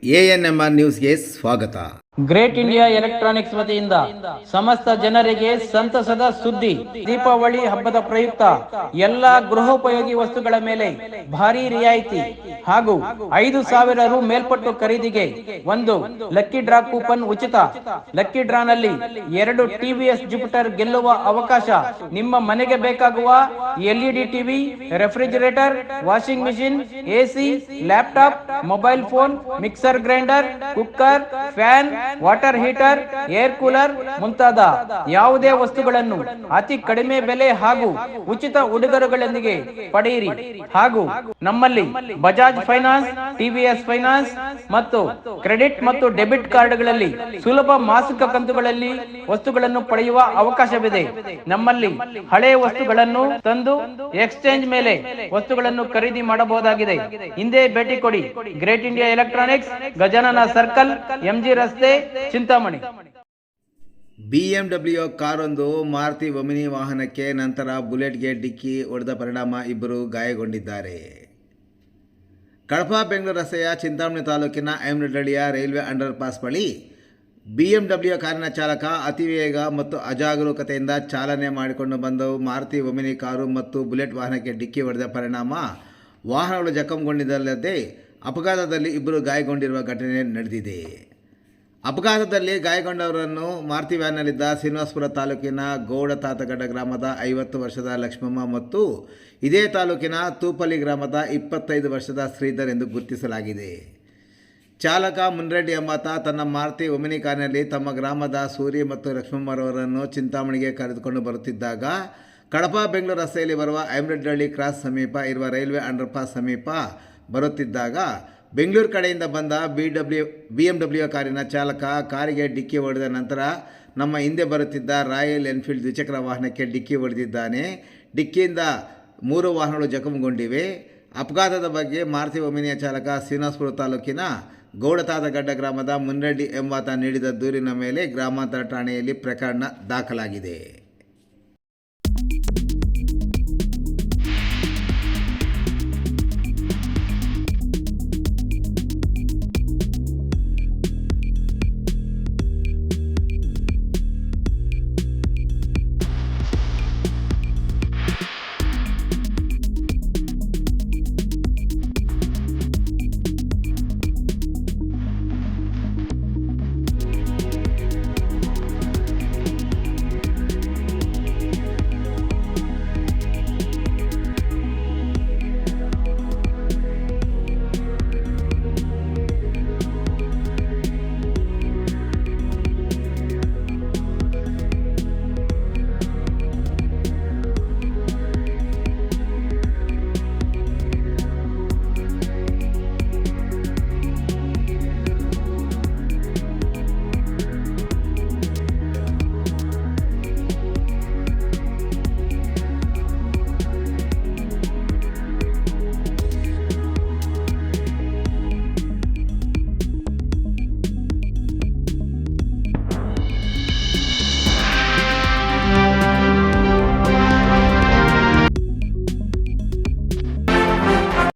ANMR ನ್ಯೂಸ್ಗೆ ಸ್ವಾಗತ. Great India electronics ವತಿಯಿಂದ ಸಮಸ್ತ ಜನರಿಗೆ ಸಂತಸದ ಸುದ್ದಿ. ದೀಪಾವಳಿ ಹಬ್ಬದ ಪ್ರಯುಕ್ತ ಎಲ್ಲಾ ಗೃಹೋಪಯೋಗಿ ವಸ್ತುಗಳ ಮೇಲೆ ಭಾರಿ ರಿಯಾಯಿತಿ ಹಾಗೂ 5,000 ರು ಮೇಲ್ಪಟ್ಟು ಖರೀದಿಗೆ ಒಂದು ಲಕ್ಕಿ ಡ್ರಾ ಕೂಪನ್ ಉಚಿತ. ಲಕ್ಕಿ ಡ್ರಾನಲ್ಲಿ 2 ಟಿವಿಎಸ್ ಜುಪಿಟರ್ ಗೆಲ್ಲುವ ಅವಕಾಶ. ನಿಮ್ಮ ಮನೆಗೆ ಬೇಕಾಗುವ LED TV, refrigerator, washing machine, AC, laptop, mobile phone, mixer grinder, cooker, fan, water heater, air cooler ಮುಂತಾದ ಯಾವುದೇ ವಸ್ತುಗಳನ್ನು ಅತಿ ಕಡಿಮೆ ಬೆಲೆ ಹಾಗೂ ಉಚಿತ ಉಡುಗೊರೆಗಳೊಂದಿಗೆ ಪಡೆಯಿರಿ. ಹಾಗೂ ನಮ್ಮಲ್ಲಿ ಬಜಾಜ್ ಫೈನಾನ್ಸ್, ಟಿವಿಎಸ್ ಫೈನಾನ್ಸ್ ಮತ್ತು ಕ್ರೆಡಿಟ್ ಮತ್ತು ಡೆಬಿಟ್ ಕಾರ್ಡ್ಗಳಲ್ಲಿ ಸುಲಭ ಮಾಸಿಕ ಕಂತುಗಳಲ್ಲಿ ವಸ್ತುಗಳನ್ನು ಪಡೆಯುವ ಅವಕಾಶವಿದೆ. ನಮ್ಮಲ್ಲಿ ಹಳೆಯ ವಸ್ತುಗಳನ್ನು ತಂದು ಎಕ್ಸ್ಚೇಂಜ್ ಮೇಲೆ ವಸ್ತುಗಳನ್ನು ಖರೀದಿ ಮಾಡಬಹುದಾಗಿದೆ. ಹಿಂದೆ ಭೇಟಿ ಕೊಡಿ. Great India electronics, Gajanana circle, MG ರಸ್ತೆ, ಚಿಂತಾಮಣಿ. ಬಿಎಂಡಬ್ಲ್ಯೂ ಕಾರೊಂದು ಮಾರುತಿ ಒಮಿನಿ ವಾಹನಕ್ಕೆ ನಂತರ ಬುಲೆಟ್ಗೆ ಡಿಕ್ಕಿ ಹೊಡೆದ ಪರಿಣಾಮ ಇಬ್ಬರು ಗಾಯಗೊಂಡಿದ್ದಾರೆ. ಕಡಪ ಬೆಂಗಳೂರು ರಸ್ತೆಯ ಚಿಂತಾಮಣಿ ತಾಲೂಕಿನ ಎಮ್ನಹಳ್ಳಿಯ ರೈಲ್ವೆ ಅಂಡರ್ ಪಾಸ್ ಬಳಿ ಬಿಎಂಡಬ್ಲ್ಯೂ ಕಾರಿನ ಚಾಲಕ ಅತಿವೇಗ ಮತ್ತು ಅಜಾಗರೂಕತೆಯಿಂದ ಚಾಲನೆ ಮಾಡಿಕೊಂಡು ಬಂದ ಮಾರುತಿ ಒಮಿನಿ ಕಾರು ಮತ್ತು ಬುಲೆಟ್ ವಾಹನಕ್ಕೆ ಡಿಕ್ಕಿ ಹೊಡೆದ ಪರಿಣಾಮ ವಾಹನಗಳು ಜಖಂಗೊಂಡಿದ್ದಲ್ಲದೆ ಅಪಘಾತದಲ್ಲಿ ಇಬ್ಬರು ಗಾಯಗೊಂಡಿರುವ ಘಟನೆ ನಡೆದಿದೆ. ಅಪಘಾತದಲ್ಲಿ ಗಾಯಗೊಂಡವರನ್ನು ಮಾರುತಿ ವ್ಯಾನ್ನಲ್ಲಿದ್ದ ಶ್ರೀನಿವಾಸಪುರ ತಾಲೂಕಿನ ಗೌಡತಾತಗಡ್ಡ ಗ್ರಾಮದ 50 ವರ್ಷದ ಲಕ್ಷ್ಮಮ್ಮ ಮತ್ತು ಇದೇ ತಾಲೂಕಿನ ತೂಪಲ್ಲಿ ಗ್ರಾಮದ 25 ವರ್ಷದ ಶ್ರೀಧರ್ ಎಂದು ಗುರುತಿಸಲಾಗಿದೆ. ಚಾಲಕ ಮುನ್ರೆಡ್ಡಿ ಎಂಬಾತ ತನ್ನ ಮಾರುತಿ ಒಮಿನಿ ಕಾರಿನಲ್ಲಿ ತಮ್ಮ ಗ್ರಾಮದ ಸೂರಿ ಮತ್ತು ಲಕ್ಷ್ಮಮ್ಮರವರನ್ನು ಚಿಂತಾಮಣಿಗೆ ಕರೆದುಕೊಂಡು ಬರುತ್ತಿದ್ದಾಗ ಕಡಪ ಬೆಂಗಳೂರು ರಸ್ತೆಯಲ್ಲಿ ಬರುವ ಎಮ್ನಹಳ್ಳಿ ಕ್ರಾಸ್ ಸಮೀಪ ಇರುವ ರೈಲ್ವೆ ಅಂಡರ್ ಪಾಸ್ ಸಮೀಪ ಬರುತ್ತಿದ್ದಾಗ ಬೆಂಗಳೂರು ಕಡೆಯಿಂದ ಬಂದ ಬಿಎಂಡಬ್ಲ್ಯೂ ಕಾರಿನ ಚಾಲಕ ಕಾರಿಗೆ ಡಿಕ್ಕಿ ಹೊಡೆದ ನಂತರ ನಮ್ಮ ಹಿಂದೆ ಬರುತ್ತಿದ್ದ ರಾಯಲ್ ಎನ್ಫೀಲ್ಡ್ ದ್ವಿಚಕ್ರ ವಾಹನಕ್ಕೆ ಡಿಕ್ಕಿ ಹೊಡೆದಿದ್ದಾನೆ. ಡಿಕ್ಕಿಯಿಂದ 3 ವಾಹನಗಳು ಜಖಂಗೊಂಡಿವೆ. ಅಪಘಾತದ ಬಗ್ಗೆ ಮಾರುತಿ ಒಮಿನಿಯ ಚಾಲಕ ಶ್ರೀನಿವಾಸಪುರ ತಾಲೂಕಿನ ಗೌಡತಾತಗಡ್ಡ ಗ್ರಾಮದ ಮುನ್ರೆಡ್ಡಿ ಎಂಬಾತ ನೀಡಿದ ದೂರಿನ ಮೇಲೆ ಗ್ರಾಮಾಂತರ ಠಾಣೆಯಲ್ಲಿ ಪ್ರಕರಣ ದಾಖಲಾಗಿದೆ.